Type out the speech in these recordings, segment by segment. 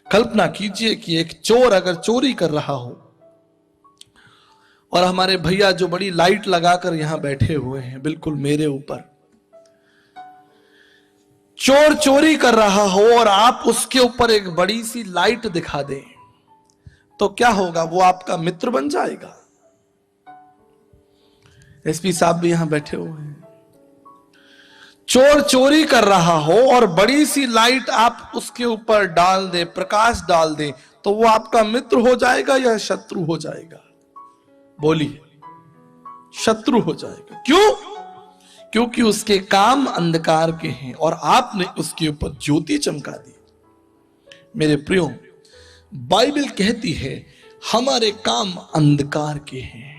कल्पना कीजिए कि एक चोर अगर चोरी कर रहा हो और हमारे भैया जो बड़ी लाइट लगाकर यहां बैठे हुए हैं बिल्कुल मेरे ऊपर, चोर चोरी कर रहा हो और आप उसके ऊपर एक बड़ी सी लाइट दिखा दें, तो क्या होगा? वो आपका मित्र बन जाएगा। एसपी साहब भी यहां बैठे हुए हैं। चोर चोरी कर रहा हो और बड़ी सी लाइट आप उसके ऊपर डाल दे, प्रकाश डाल दे, तो वो आपका मित्र हो जाएगा या शत्रु हो जाएगा? बोलिए। शत्रु हो जाएगा। क्यों? क्योंकि उसके काम अंधकार के हैं और आपने उसके ऊपर ज्योति चमका दी। मेरे प्रियो, बाइबल कहती है हमारे काम अंधकार के हैं,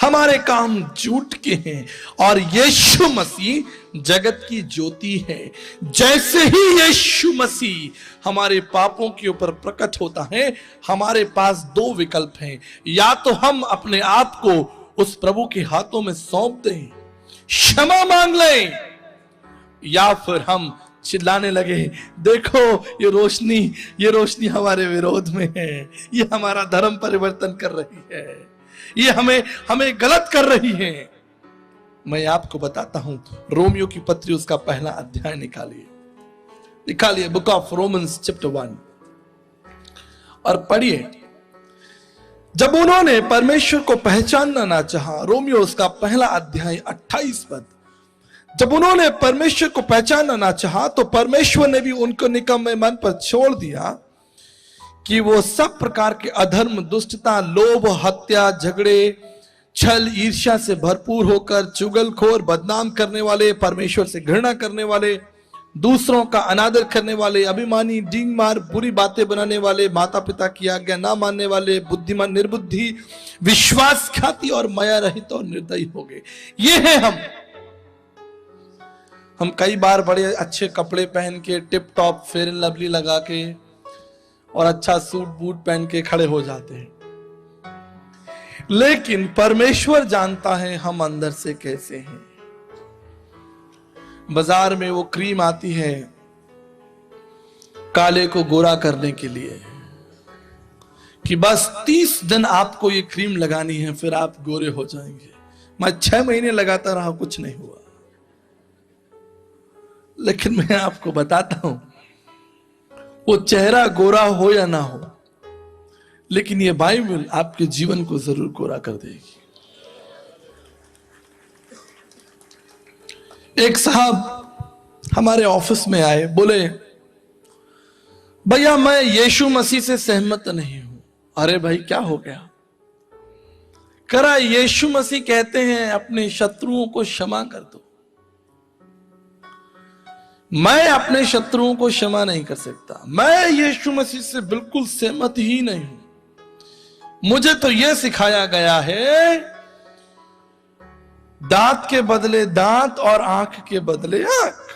हमारे काम झूठ के हैं और यीशु मसीह जगत की ज्योति है। जैसे ही यीशु मसीह हमारे पापों के ऊपर प्रकट होता है, हमारे पास दो विकल्प हैं। या तो हम अपने आप को उस प्रभु के हाथों में सौंप दें, क्षमा मांग लें, या फिर हम चिल्लाने लगे, देखो ये रोशनी हमारे विरोध में है, ये हमारा धर्म परिवर्तन कर रही है, ये हमें गलत कर रही है। मैं आपको बताता हूं, रोमियो की पत्री उसका पहला अध्याय निकालिए बुक ऑफ रोमन्स चैप्टर 1 और पढ़िए। जब उन्होंने परमेश्वर को पहचानना ना चाहा, रोमियो उसका पहला अध्याय 28 पद, जब उन्होंने परमेश्वर को पहचानना ना चाहा तो परमेश्वर ने भी उनको निकम्मे मन पर छोड़ दिया कि वो सब प्रकार के अधर्म, दुष्टता, लोभ, हत्या, झगड़े, छल, ईर्ष्या से भरपूर होकर चुगलखोर, बदनाम करने वाले, परमेश्वर से घृणा करने वाले, दूसरों का अनादर करने वाले, अभिमानी, डींग मार, बुरी बातें बनाने वाले, माता पिता की आज्ञा ना मानने वाले, बुद्धिमान निर्बुद्धि, विश्वासघाती और माया रहित और निर्दयी हो गए। ये है हम कई बार बड़े अच्छे कपड़े पहन के, tip top, fair and lovely लगा के और अच्छा सूट बूट पहन के खड़े हो जाते हैं, लेकिन परमेश्वर जानता है हम अंदर से कैसे हैं। बाजार में वो क्रीम आती है काले को गोरा करने के लिए कि बस 30 दिन आपको ये क्रीम लगानी है, फिर आप गोरे हो जाएंगे। मैं 6 महीने लगाता रहा, कुछ नहीं हुआ। लेकिन मैं आपको बताता हूं, वो चेहरा गोरा हो या ना हो, लेकिन ये बाइबल आपके जीवन को जरूर गोरा कर देगी। एक साहब हमारे ऑफिस में आए, बोले भैया मैं यीशु मसीह से सहमत नहीं हूं। अरे भाई क्या हो गया? करा यीशु मसीह कहते हैं अपने शत्रुओं को क्षमा कर दो। मैं अपने शत्रुओं को क्षमा नहीं कर सकता। मैं यीशु मसीह से बिल्कुल सहमत ही नहीं हूं। मुझे तो यह सिखाया गया है, दांत के बदले दांत और आंख के बदले आंख।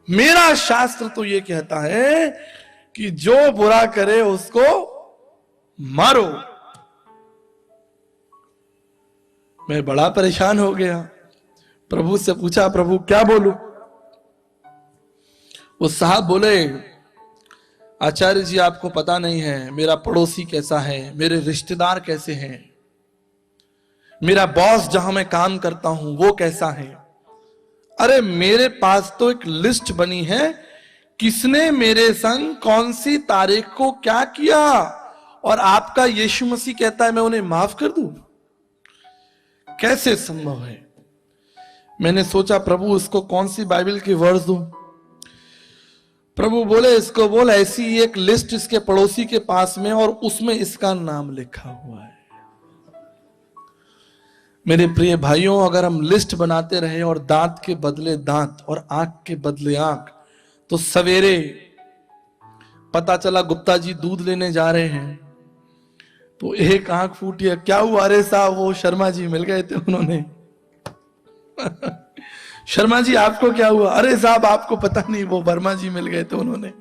मेरा शास्त्र तो यह कहता है कि जो बुरा करे उसको मारो। मैं बड़ा परेशान हो गया, प्रभु से पूछा, प्रभु क्या बोलूं? वो साहब बोले, आचार्य जी आपको पता नहीं है मेरा पड़ोसी कैसा है, मेरे रिश्तेदार कैसे हैं, मेरा बॉस जहां मैं काम करता हूं वो कैसा है। अरे मेरे पास तो एक लिस्ट बनी है, किसने मेरे संग कौन सी तारीख को क्या किया, और आपका यीशु मसीह कहता है मैं उन्हें माफ कर दूं। कैसे संभव है? मैंने सोचा प्रभु इसको कौन सी बाइबल की वर्स दूं। प्रभु बोले इसको बोल ऐसी एक लिस्ट इसके पड़ोसी के पास में और उसमें इसका नाम लिखा हुआ है। मेरे प्रिय भाइयों, अगर हम लिस्ट बनाते रहे और दांत के बदले दांत और आंख के बदले आंख, तो सवेरे पता चला गुप्ता जी दूध लेने जा रहे हैं तो एक आंख फूटी है। क्या हुआ? अरे साहब वो शर्मा जी मिल गए थे उन्होंने। शर्मा जी आपको क्या हुआ? अरे साहब आपको पता नहीं, वो वर्मा जी मिल गए थे उन्होंने।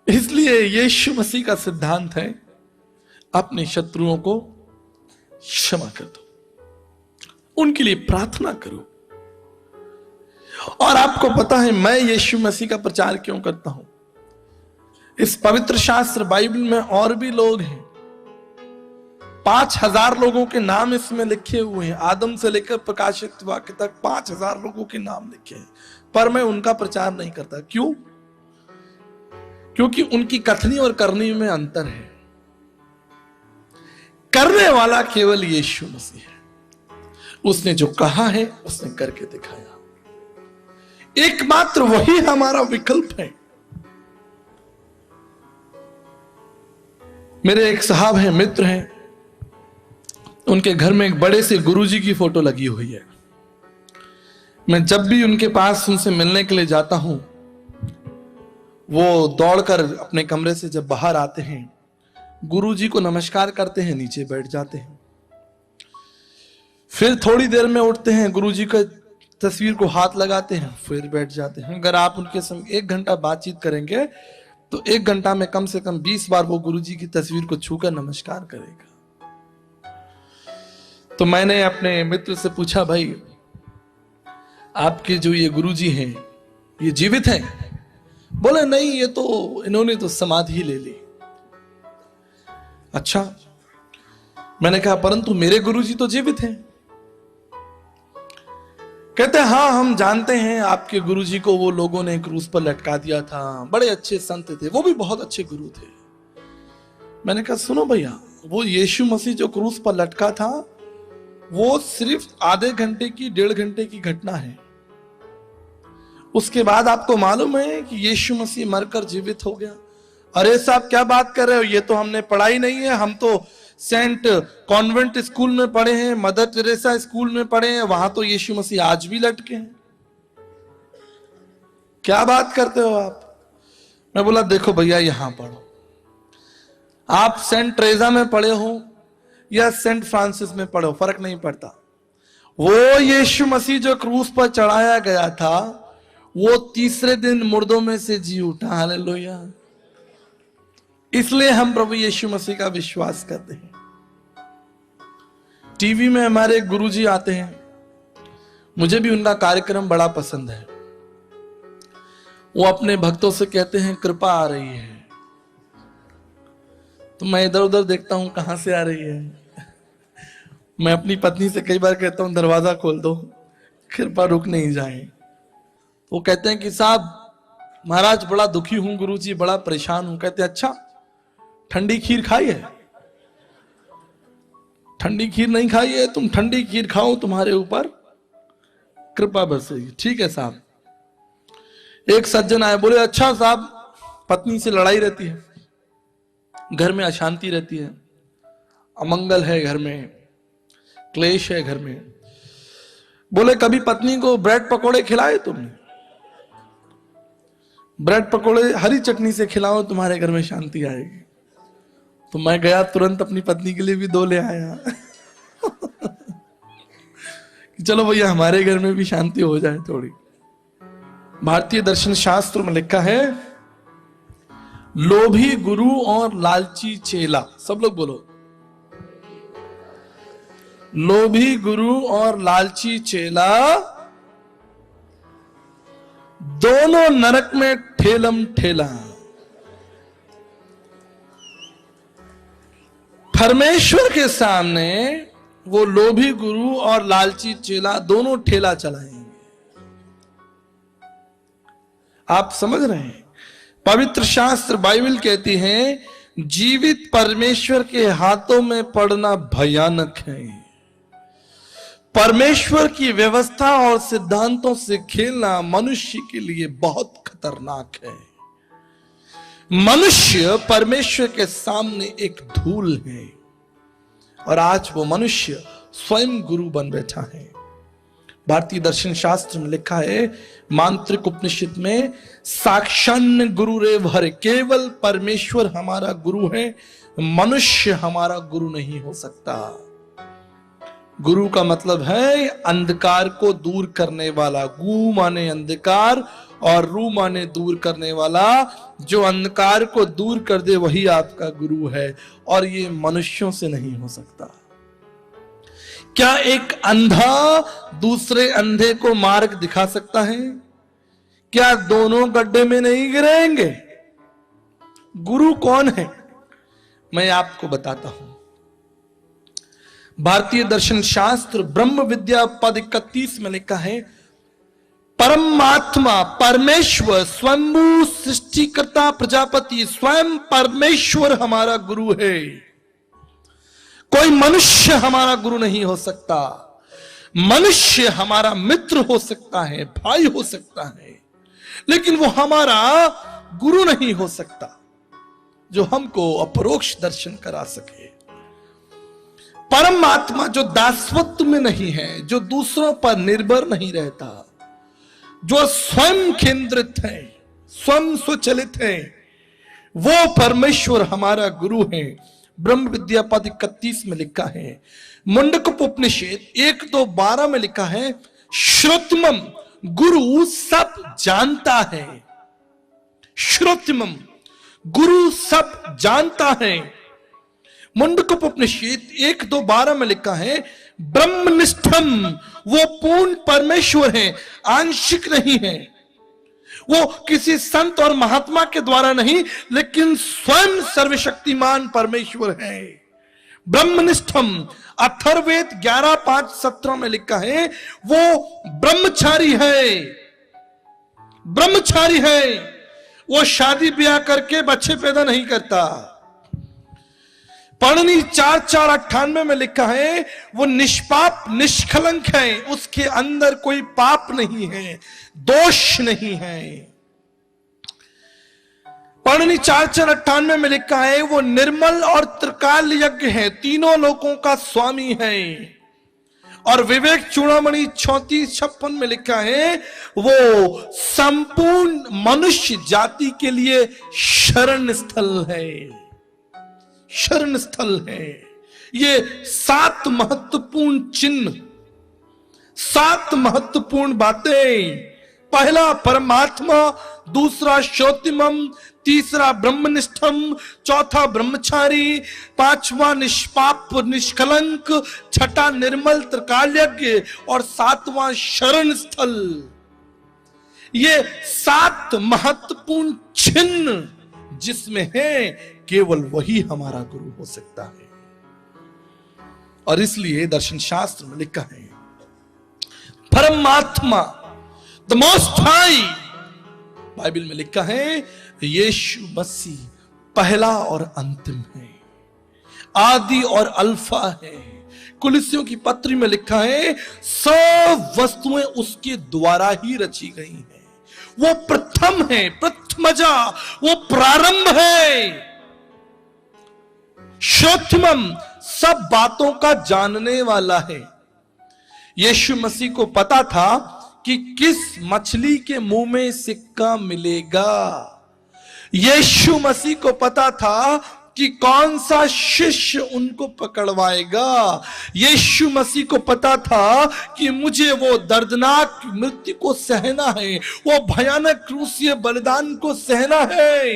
इसलिए यीशु मसीह का सिद्धांत है अपने शत्रुओं को क्षमा कर दो, उनके लिए प्रार्थना करो। और आपको पता है मैं यीशु मसीह का प्रचार क्यों करता हूं? इस पवित्र शास्त्र बाइबल में और भी लोग हैं, 5000 लोगों के नाम इसमें लिखे हुए हैं। आदम से लेकर प्रकाशित वाक्य तक 5000 लोगों के नाम लिखे हैं, पर मैं उनका प्रचार नहीं करता। क्यों? क्योंकि उनकी कथनी और करनी में अंतर है। करने वाला केवल यीशु मसीह है। उसने जो कहा है उसने करके दिखाया। एकमात्र वही हमारा विकल्प है। मेरे एक साहब हैं, मित्र हैं, उनके घर में एक बड़े से गुरुजी की फोटो लगी हुई है। मैं जब भी उनके पास उनसे मिलने के लिए जाता हूं, वो दौड़कर अपने कमरे से जब बाहर आते हैं, गुरुजी को नमस्कार करते हैं, नीचे बैठ जाते हैं। फिर थोड़ी देर में उठते हैं, गुरुजी का तस्वीर को हाथ लगाते हैं, फिर बैठ जाते हैं। अगर आप उनके संग 1 घंटा बातचीत करेंगे तो 1 घंटा में कम से कम 20 बार वो गुरुजी की तस्वीर को छूकर नमस्कार करेगा। तो मैंने अपने मित्र से पूछा, भाई आपके जो ये गुरुजी हैं ये जीवित हैं? बोले नहीं, ये तो इन्होंने तो समाधि ले ली। अच्छा। मैंने कहा परंतु मेरे गुरुजी तो जीवित हैं। कहते हैं हाँ हम जानते हैं, आपके गुरुजी को वो लोगों ने क्रूस पर लटका दिया था, बड़े अच्छे संत थे, वो भी बहुत अच्छे गुरु थे। मैंने कहा सुनो भैया, वो यीशु मसीह जो क्रूस पर लटका था वो सिर्फ आधे घंटे की 1.5 घंटे की घटना है। उसके बाद आपको मालूम है कि यीशु मसीह मरकर जीवित हो गया। अरे साहब क्या बात कर रहे हो, ये तो हमने पढ़ा ही नहीं है। हम तो सेंट कॉन्वेंट स्कूल में पढ़े हैं, मदर टेरेसा स्कूल में पढ़े हैं, वहां तो यीशु मसीह आज भी लटके हैं। क्या बात करते हो आप? मैं बोला देखो भैया, यहां पढ़ो, आप सेंट ट्रेजा में पढ़े हो या सेंट फ्रांसिस में पढ़ो, फर्क नहीं पड़ता। वो यीशु मसीह जो क्रूस पर चढ़ाया गया था वो तीसरे दिन मुर्दों में से जी उठा। हालेलुया। इसलिए हम प्रभु यीशु मसीह का विश्वास करते हैं। टीवी में हमारे गुरुजी आते हैं, मुझे भी उनका कार्यक्रम बड़ा पसंद है। वो अपने भक्तों से कहते हैं कृपा आ रही है, तो मैं इधर उधर देखता हूं कहां से आ रही है। मैं अपनी पत्नी से कई बार कहता हूं दरवाजा खोल दो, कृपा रुक नहीं जाए। वो कहते हैं कि साहब महाराज बड़ा दुखी हूं गुरुजी, बड़ा परेशान हूं। कहते हैं अच्छा ठंडी खीर खाई है? ठंडी खीर नहीं खाई है, तुम ठंडी खीर खाओ, तुम्हारे ऊपर कृपा बरसेगी। ठीक है साहब। एक सज्जन आए, बोले अच्छा साहब पत्नी से लड़ाई रहती है, घर में अशांति रहती है, अमंगल है घर में, क्लेश है घर में। बोले कभी पत्नी को ब्रेड पकोड़े खिलाए तुमने? ब्रेड पकोड़े हरी चटनी से खिलाओ, तुम्हारे घर में शांति आएगी। तो मैं गया तुरंत अपनी पत्नी के लिए भी 2 ले आया। चलो भैया हमारे घर में भी शांति हो जाए थोड़ी। भारतीय दर्शन शास्त्र में लिखा है लोभी गुरु और लालची चेला। सब लोग बोलो, लोभी गुरु और लालची चेला दोनों नरक में ठेलम ठेला। परमेश्वर के सामने वो लोभी गुरु और लालची चेला दोनों ठेला चलाएंगे। आप समझ रहे हैं? पवित्र शास्त्र बाइबल कहती है जीवित परमेश्वर के हाथों में पड़ना भयानक है। परमेश्वर की व्यवस्था और सिद्धांतों से खेलना मनुष्य के लिए बहुत खतरनाक है। मनुष्य परमेश्वर के सामने एक धूल है और आज वो मनुष्य स्वयं गुरु बन बैठा है। भारतीय दर्शन शास्त्र में लिखा है मांत्रिक उपनिषद में साक्षान्न गुरु रेव हरे, केवल परमेश्वर हमारा गुरु है, मनुष्य हमारा गुरु नहीं हो सकता। गुरु का मतलब है अंधकार को दूर करने वाला। गु माने अंधकार और रू माने दूर करने वाला। जो अंधकार को दूर कर दे वही आपका गुरु है और ये मनुष्यों से नहीं हो सकता। क्या एक अंधा दूसरे अंधे को मार्ग दिखा सकता है? क्या दोनों गड्ढे में नहीं गिरेंगे? गुरु कौन है? मैं आपको बताता हूं। भारतीय दर्शन शास्त्र ब्रह्म विद्या पद 31 में लिखा है, परमात्मा परमेश्वर स्वयंभू सृष्टिकर्ता प्रजापति स्वयं परमेश्वर हमारा गुरु है। कोई मनुष्य हमारा गुरु नहीं हो सकता। मनुष्य हमारा मित्र हो सकता है, भाई हो सकता है, लेकिन वो हमारा गुरु नहीं हो सकता जो हमको अपरोक्ष दर्शन करा सके। परमात्मा जो दासत्व में नहीं है, जो दूसरों पर निर्भर नहीं रहता, जो स्वयं केंद्रित है, स्वयं स्वचलित है, वो परमेश्वर हमारा गुरु है। ब्रह्म विद्या पद 31 में लिखा है। मुंडक उपनिषद 1-2-12 में लिखा है, श्रोत्रमम गुरु सब जानता है। श्रोत्रमम गुरु सब जानता है। मुंडक उपनिषद 1-2-12 में लिखा है, ब्रह्मनिष्ठम वो पूर्ण परमेश्वर है, आंशिक नहीं है। वो किसी संत और महात्मा के द्वारा नहीं, लेकिन स्वयं सर्वशक्तिमान परमेश्वर है। ब्रह्मनिष्ठम अथर्ववेद 11-5-17 में लिखा है, वो ब्रह्मचारी है। ब्रह्मचारी है, वो शादी ब्याह करके बच्चे पैदा नहीं करता। पढ़नी 4-4-98 में लिखा है, वो निष्पाप निष्कलंक है, उसके अंदर कोई पाप नहीं है, दोष नहीं है। पढ़नी 4-4-98 में लिखा है, वो निर्मल और त्रिकाल यज्ञ है, तीनों लोकों का स्वामी है। और विवेक चूड़ामणि 34-56 में लिखा है, वो संपूर्ण मनुष्य जाति के लिए शरण स्थल है। शरण स्थल है। ये 7 महत्वपूर्ण चिन्ह, 7 महत्वपूर्ण बातें। पहला परमात्मा, दूसरा श्रोत्रमम, तीसरा ब्रह्मनिष्ठम, चौथा ब्रह्मचारी, पांचवा निष्पाप निष्कलंक, छठा निर्मल त्रिकालयज्ञ और 7वां शरण स्थल। ये 7 महत्वपूर्ण चिन्ह जिसमें है, केवल वही हमारा गुरु हो सकता है। और इसलिए दर्शन शास्त्र में लिखा है, परमात्मा द मोस्ट हाई, बाइबल में लिखा है, यीशु मसीह पहला और अंतिम है, आदि और अल्फा है। कुलिसियों की पत्री में लिखा है, सब वस्तुएं उसके द्वारा ही रची गई हैं। वो प्रथम है, प्रथमजा, वो प्रारंभ है। श्रोत्रमम सब बातों का जानने वाला है। यीशु मसीह को पता था कि किस मछली के मुंह में सिक्का मिलेगा। यीशु मसीह को पता था कि कौन सा शिष्य उनको पकड़वाएगा। यीशु मसीह को पता था कि मुझे वो दर्दनाक मृत्यु को सहना है, वो भयानक क्रूसीय बलिदान को सहना है।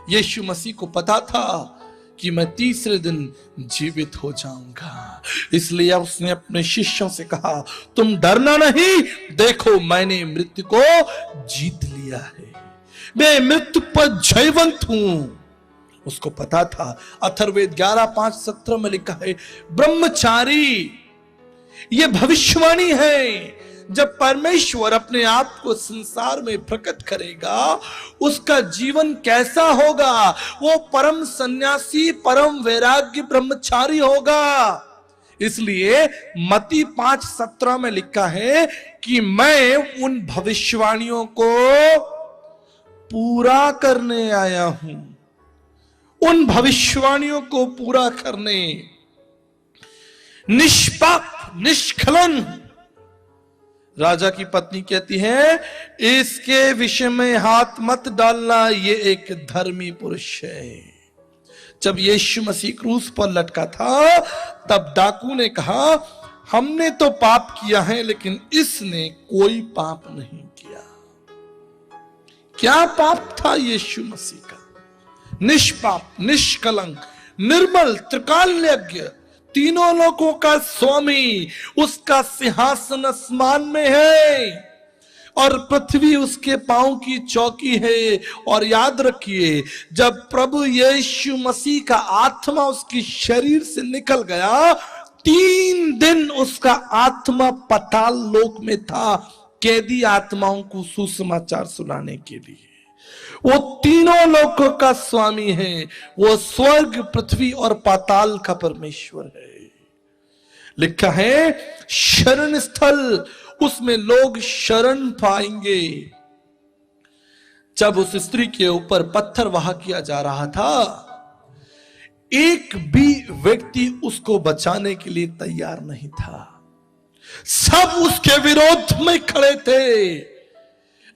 यीशु मसीह को पता था कि मैं तीसरे दिन जीवित हो जाऊंगा। इसलिए उसने अपने शिष्यों से कहा, तुम डरना नहीं, देखो मैंने मृत्यु को जीत लिया है, मैं मृत्यु पर जयवंत हूं। उसको पता था। अथर्ववेद 11-5-17 में लिखा है, ब्रह्मचारी, यह भविष्यवाणी है। जब परमेश्वर अपने आप को संसार में प्रकट करेगा, उसका जीवन कैसा होगा? वो परम सन्यासी, परम वैराग्य ब्रह्मचारी होगा। इसलिए मत्ती 5:17 में लिखा है कि मैं उन भविष्यवाणियों को पूरा करने आया हूं। उन भविष्यवाणियों को पूरा करने। निष्पाप निष्कलन। राजा की पत्नी कहती है, इसके विषय में हाथ मत डालना, ये एक धर्मी पुरुष है। जब यीशु मसीह क्रूस पर लटका था, तब डाकू ने कहा, हमने तो पाप किया है, लेकिन इसने कोई पाप नहीं किया। क्या पाप था यीशु मसीह का? निष्पाप निष्कलंक निर्मल त्रिकालयज्ञ तीनों लोकों का स्वामी, उसका सिंहासन आसमान में है और पृथ्वी उसके पांव की चौकी है। और याद रखिए, जब प्रभु यीशु मसीह का आत्मा उसकी शरीर से निकल गया, 3 दिन उसका आत्मा पाताल लोक में था, कैदी आत्माओं को सुसमाचार सुनाने के लिए। वो तीनों लोकों का स्वामी है, वो स्वर्ग, पृथ्वी और पाताल का परमेश्वर है। लिखा है शरण स्थल, उसमें लोग शरण पाएंगे। जब उस स्त्री के ऊपर पत्थर वहा किया जा रहा था, एक भी व्यक्ति उसको बचाने के लिए तैयार नहीं था, सब उसके विरोध में खड़े थे।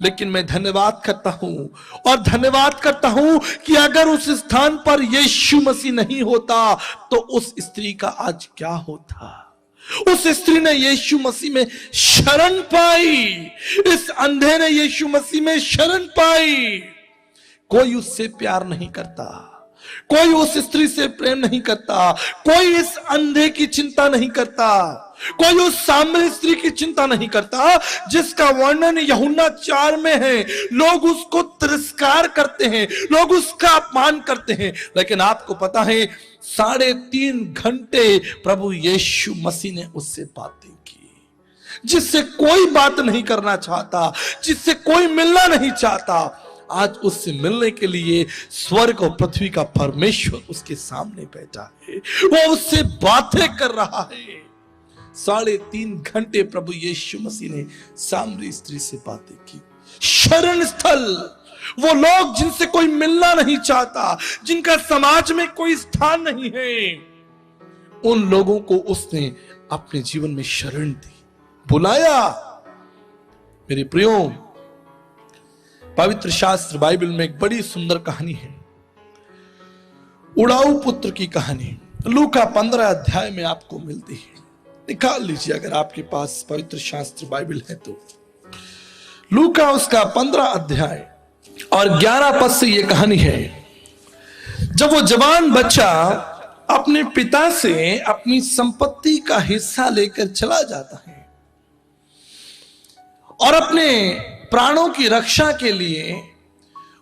लेकिन मैं धन्यवाद करता हूं और धन्यवाद करता हूं कि अगर उस स्थान पर यीशु मसीह नहीं होता तो उस स्त्री का आज क्या होता। उस स्त्री ने यीशु मसीह में शरण पाई, इस अंधे ने यीशु मसीह में शरण पाई। कोई उससे प्यार नहीं करता, कोई उस स्त्री से प्रेम नहीं करता, कोई इस अंधे की चिंता नहीं करता, कोई उस सामरी स्त्री की चिंता नहीं करता जिसका वर्णन यूहन्ना 4 में है। लोग उसको तिरस्कार करते हैं, लोग उसका अपमान करते हैं, लेकिन आपको पता है 3.5 घंटे प्रभु यीशु मसीह ने उससे बातें की, जिससे कोई बात नहीं करना चाहता, जिससे कोई मिलना नहीं चाहता। आज उससे मिलने के लिए स्वर्ग और पृथ्वी का परमेश्वर उसके सामने बैठा है, वो उससे बातें कर रहा है। 3.5 घंटे प्रभु यीशु मसीह ने सामरी स्त्री से बातें की। शरण स्थल, वो लोग जिनसे कोई मिलना नहीं चाहता, जिनका समाज में कोई स्थान नहीं है, उन लोगों को उसने अपने जीवन में शरण दी, बुलाया। मेरे प्रियो, पवित्र शास्त्र बाइबल में एक बड़ी सुंदर कहानी है, उड़ाऊ पुत्र की कहानी। लूका 15 अध्याय में आपको मिलती है। निकाल लीजिए अगर आपके पास पवित्र शास्त्र बाइबल है तो। लूका उसका 15 अध्याय और 11 पद से यह कहानी है। जब वो जवान बच्चा अपने पिता से अपनी संपत्ति का हिस्सा लेकर चला जाता है और अपने प्राणों की रक्षा के लिए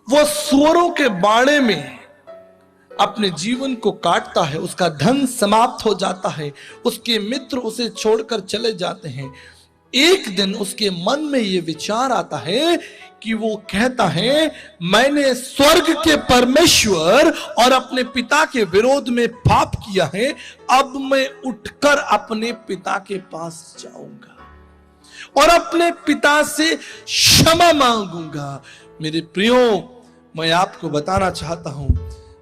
वो सूअरों के बाड़े में अपने जीवन को काटता है, उसका धन समाप्त हो जाता है, उसके मित्र उसे छोड़कर चले जाते हैं। एक दिन उसके मन में यह विचार आता है कि वो कहता है, मैंने स्वर्ग के परमेश्वर और अपने पिता के विरोध में पाप किया है, अब मैं उठकर अपने पिता के पास जाऊंगा और अपने पिता से क्षमा मांगूंगा। मेरे प्रियो, मैं आपको बताना चाहता हूं,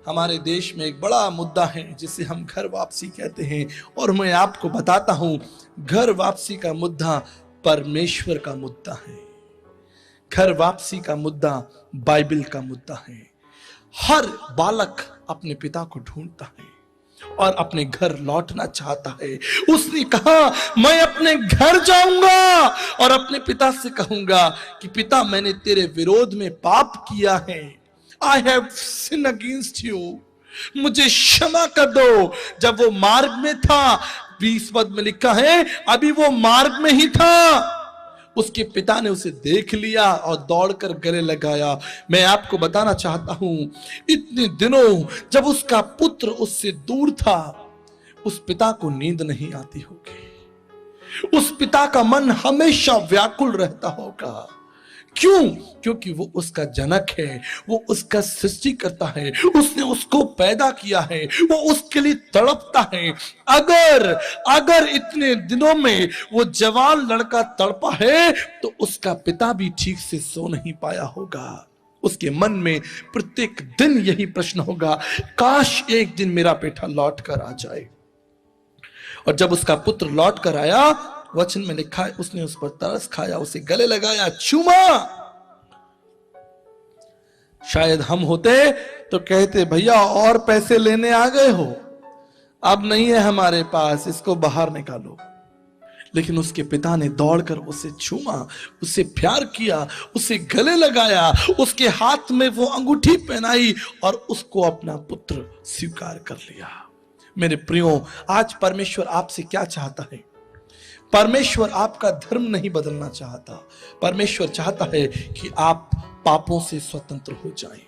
हमारे देश में एक बड़ा मुद्दा है जिसे हम घर वापसी कहते हैं, और मैं आपको बताता हूं, घर वापसी का मुद्दा परमेश्वर का मुद्दा है। घर वापसी का मुद्दा बाइबल का मुद्दा है। हर बालक अपने पिता को ढूंढता है और अपने घर लौटना चाहता है। उसने कहा, मैं अपने घर जाऊंगा और अपने पिता से कहूंगा कि पिता, मैंने तेरे विरोध में पाप किया है, I have sinned against you, मुझे क्षमा कर दो। जब वो मार्ग में था, 20 पद में लिखा है, अभी वो मार्ग में ही था, उसके पिता ने उसे देख लिया और दौड़कर गले लगाया। मैं आपको बताना चाहता हूं, इतने दिनों जब उसका पुत्र उससे दूर था, उस पिता को नींद नहीं आती होगी, उस पिता का मन हमेशा व्याकुल रहता होगा। क्यों? क्योंकि वो उसका जनक है, वो उसका सृष्टि करता है, उसने उसको पैदा किया है, वो उसके लिए तड़पता है। अगर इतने दिनों में वो जवान लड़का तड़पा है तो उसका पिता भी ठीक से सो नहीं पाया होगा। उसके मन में प्रत्येक दिन यही प्रश्न होगा, काश एक दिन मेरा बेटा लौट कर आ जाए। और जब उसका पुत्र लौट कर आया, वचन में लिखा है, उसने उस पर तरस खाया, उसे गले लगाया, चूमा। शायद हम होते तो कहते, भैया और पैसे लेने आ गए हो, अब नहीं है हमारे पास, इसको बाहर निकालो। लेकिन उसके पिता ने दौड़कर उसे चूमा, उसे प्यार किया, उसे गले लगाया, उसके हाथ में वो अंगूठी पहनाई और उसको अपना पुत्र स्वीकार कर लिया। मेरे प्रियो, आज परमेश्वर आपसे क्या चाहता है? परमेश्वर आपका धर्म नहीं बदलना चाहता। परमेश्वर चाहता है कि आप पापों से स्वतंत्र हो जाएं।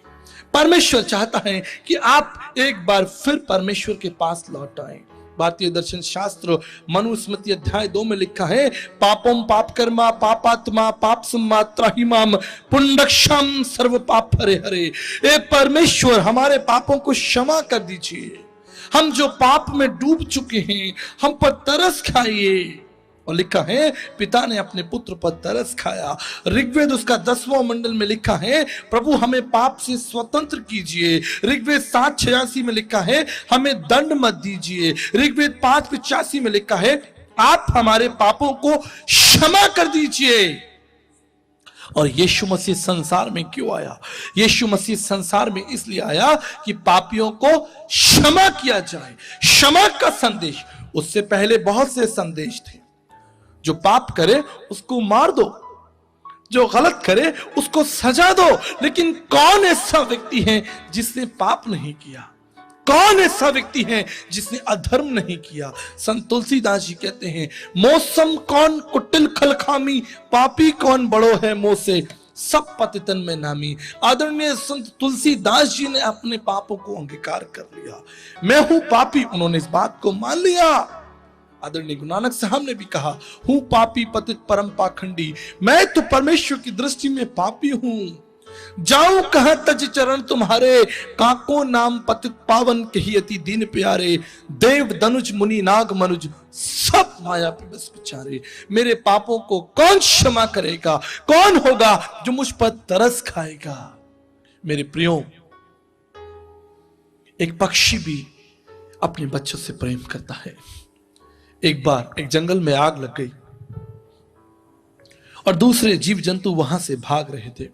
परमेश्वर चाहता है कि आप एक बार फिर परमेश्वर के पास लौट आएं। भारतीय दर्शन शास्त्र मनुस्मृति अध्याय 2 में लिखा है, पापम पाप कर्मा पापात्मा पाप सम्मात्राहिमाम पुंडक्षम सर्व पाप हरे हरे। ए परमेश्वर, हमारे पापों को क्षमा कर दीजिए। हम जो पाप में डूब चुके हैं, हम पर तरस खाइए। और लिखा है, पिता ने अपने पुत्र पर तरस खाया। ऋग्वेद उसका 10वां मंडल में लिखा है, प्रभु हमें पाप से स्वतंत्र कीजिए। ऋग्वेद 7:86 में लिखा है, हमें दंड मत दीजिए। ऋग्वेद 5:85 में लिखा है, आप हमारे पापों को क्षमा कर दीजिए। और यीशु मसीह संसार में क्यों आया? यीशु मसीह संसार में इसलिए आया कि पापियों को क्षमा किया जाए। क्षमा का संदेश, उससे पहले बहुत से संदेश थे। जो पाप करे उसको मार दो, जो गलत करे उसको सजा दो। लेकिन कौन ऐसा व्यक्ति है जिसने पाप नहीं किया? कौन ऐसा व्यक्ति है जिसने अधर्म नहीं किया? संत तुलसीदास जी कहते हैं, मौसम कौन कुटिल खलखामी, पापी कौन बड़ो है मोह से, सब पतितन में नामी। आदरणीय संत तुलसीदास जी ने अपने पापों को अंगीकार कर लिया। मैं हूं पापी, उन्होंने इस बात को मान लिया। आदरणीय गुरु नानक साहब ने भी कहा, हूं पापी पतित परम पाखंडी, मैं तो परमेश्वर की दृष्टि में पापी हूं। जाऊं कहां तज चरण तुम्हारे, काको नाम पतित पावन कही अति दीन प्यारे। देव दनुज मुनि नाग मनुज, सब माया पे बस बेचारे। मेरे पापों को कौन क्षमा करेगा? कौन होगा जो मुझ पर तरस खाएगा? मेरे प्रियो, एक पक्षी भी अपने बच्चों से प्रेम करता है। एक बार एक जंगल में आग लग गई और दूसरे जीव जंतु वहां से भाग रहे थे,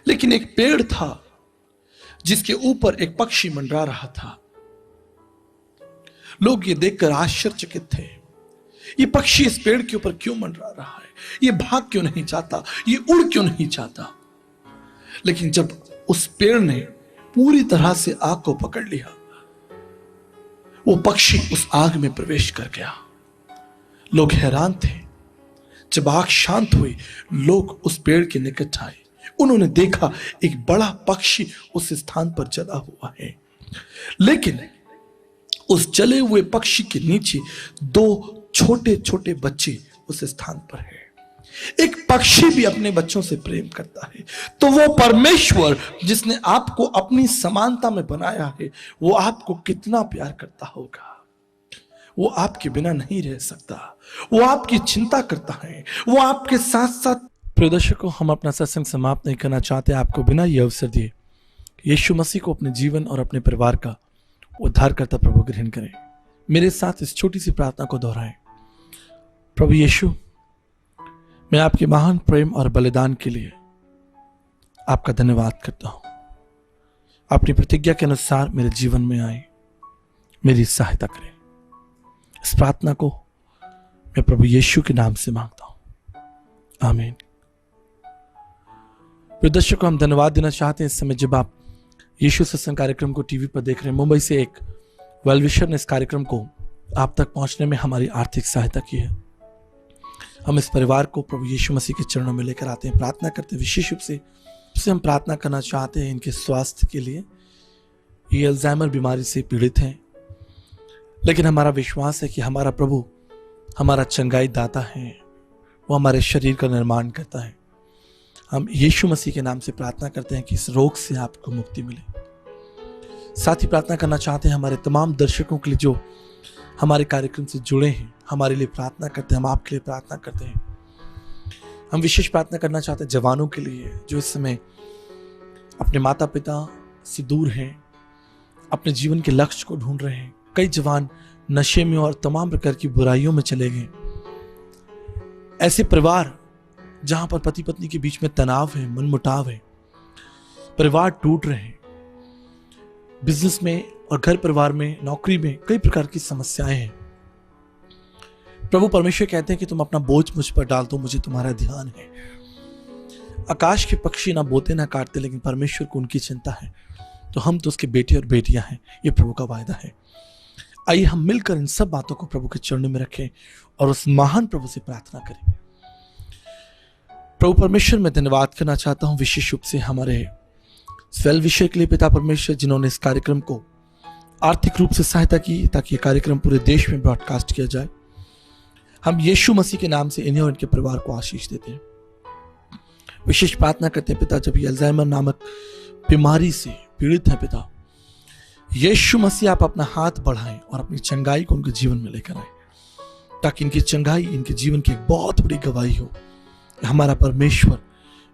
लेकिन एक पेड़ था जिसके ऊपर एक पक्षी मंडरा रहा था। लोग ये देखकर आश्चर्यचकित थे, ये पक्षी इस पेड़ के ऊपर क्यों मंडरा रहा है? ये भाग क्यों नहीं चाहता? ये उड़ क्यों नहीं चाहता? लेकिन जब उस पेड़ ने पूरी तरह से आग को पकड़ लिया, वो पक्षी उस आग में प्रवेश कर गया। लोग हैरान थे। जब आग शांत हुई, लोग उस पेड़ के निकट आए। उन्होंने देखा एक बड़ा पक्षी उस स्थान पर जला हुआ है, लेकिन उस जले हुए पक्षी के नीचे 2 छोटे छोटे बच्चे उस स्थान पर है। एक पक्षी भी अपने बच्चों से प्रेम करता है, तो वो परमेश्वर जिसने आपको अपनी समानता में बनाया है, वो आपको कितना प्यार करता होगा। वो आपके बिना नहीं रह सकता, वो आपकी चिंता करता है, वो आपके साथ साथ। प्रिय दर्शकों, हम अपना सत्संग समाप्त नहीं करना चाहते आपको बिना ये अवसर दिए यीशु मसीह को अपने जीवन और अपने परिवार का उद्धारकर्ता प्रभु ग्रहण करें। मेरे साथ इस छोटी सी प्रार्थना को दोहराएं। प्रभु यीशु, मैं आपके महान प्रेम और बलिदान के लिए आपका धन्यवाद करता हूं। अपनी प्रतिज्ञा के अनुसार मेरे जीवन में आए, मेरी सहायता करें। इस प्रार्थना को मैं प्रभु यीशु के नाम से मांगता हूं, आमीन। प्रिय दर्शकों, हम धन्यवाद देना चाहते हैं इस समय जब आप यीशु सत्संग कार्यक्रम को टीवी पर देख रहे हैं। मुंबई से एक वेल विशर ने इस कार्यक्रम को आप तक पहुंचने में हमारी आर्थिक सहायता की है। हम इस परिवार को प्रभु यीशु मसीह के चरणों में लेकर आते हैं, प्रार्थना करते हैं। विशेष रूप से हम प्रार्थना करना चाहते हैं इनके स्वास्थ्य के लिए। ये अल्जाइमर बीमारी से पीड़ित हैं, लेकिन हमारा विश्वास है कि हमारा प्रभु हमारा चंगाई दाता है, वो हमारे शरीर का निर्माण करता है। हम यीशु मसीह के नाम से प्रार्थना करते हैं कि इस रोग से आपको मुक्ति मिले। साथ ही प्रार्थना करना चाहते हैं हमारे तमाम दर्शकों के लिए जो हमारे कार्यक्रम से जुड़े हैं, हमारे लिए प्रार्थना करते हैं, हम आपके लिए प्रार्थना करते हैं। हम विशेष प्रार्थना करना चाहते हैं जवानों के लिए जो इस समय अपने माता पिता से दूर हैं, अपने जीवन के लक्ष्य को ढूंढ रहे हैं। कई जवान नशे में और तमाम प्रकार की बुराइयों में चले गए। ऐसे परिवार जहां पर पति पत्नी के बीच में तनाव है, मनमुटाव है, परिवार टूट रहे हैं, बिजनेस में और घर परिवार में, नौकरी में कई प्रकार की समस्याएं हैं। प्रभु परमेश्वर कहते हैं कि तुम अपना बोझ मुझ पर डाल दो, मुझे तुम्हारा ध्यान है। आकाश के पक्षी ना बोते ना काटते, लेकिन परमेश्वर को उनकी चिंता है। तो हम तो उसके बेटे और बेटियां हैं, ये प्रभु का वायदा है। आइए हम मिलकर इन सब बातों को प्रभु के चरणों में रखें और उस महान प्रभु से प्रार्थना करें। प्रभु परमेश्वर, मैं धन्यवाद करना चाहता हूं विशेष रूप से हमारे स्वेल विषय के लिए पिता परमेश्वर, जिन्होंने इस कार्यक्रम को आर्थिक रूप से सहायता की ताकि यह कार्यक्रम पूरे देश में ब्रॉडकास्ट किया जाए। हम यीशु मसीह के नाम से इन्हें और इनके परिवार को आशीष देते हैं। विशेष प्रार्थना करते हैं पिता, जब ये अल्जाइमर नामक बीमारी से पीड़ित है पिता, यीशु मसीह आप अपना हाथ बढ़ाएं और अपनी चंगाई को उनके जीवन में लेकर आए, ताकि इनकी चंगाई इनके जीवन की एक बहुत बड़ी गवाही हो। हमारा परमेश्वर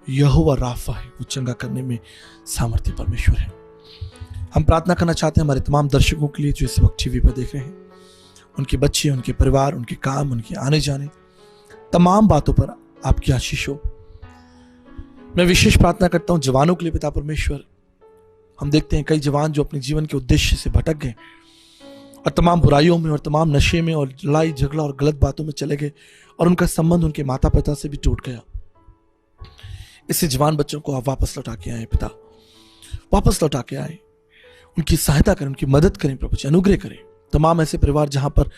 यहोवा राफा है, वो चंगा करने में सामर्थ्य परमेश्वर है। हम प्रार्थना करना चाहते हैं हमारे तमाम दर्शकों के लिए जो इस वक्त टीवी पर देख रहे हैं, उनके बच्चे, उनके परिवार, उनके काम, उनके आने जाने, तमाम बातों पर आपकी आशीष हो। मैं विशेष प्रार्थना करता हूं जवानों के लिए पिता परमेश्वर। हम देखते हैं कई जवान जो अपने जीवन के उद्देश्य से भटक गए और तमाम बुराइयों में और तमाम नशे में और लड़ाई झगड़ा और गलत बातों में चले गए और उनका संबंध उनके माता पिता से भी टूट गया। इससे जवान बच्चों को आप वापस लौटा के आए पिता, वापस लौटा के आए, उनकी सहायता करें, उनकी मदद करें प्रभु जी, अनुग्रह करें। तमाम ऐसे परिवार जहां पर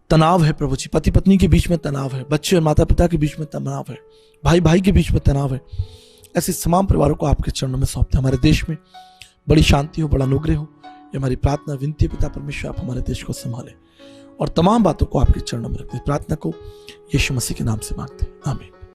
तनाव है प्रभु जी, पति पत्नी के बीच में तनाव है, बच्चे और माता पिता के बीच में तनाव है, भाई भाई के बीच में तनाव है, ऐसे तमाम परिवारों को आपके चरणों में सौंपते हैं। हमारे देश में बड़ी शांति हो, बड़ा अनुग्रह हो, ये हमारी प्रार्थना विनती पिता परमेश्वर। आप हमारे देश को संभालें और तमाम बातों को आपके चरणों में रखते हैं। प्रार्थना को यीशु मसीह के नाम से मांगते हैं, आमीन।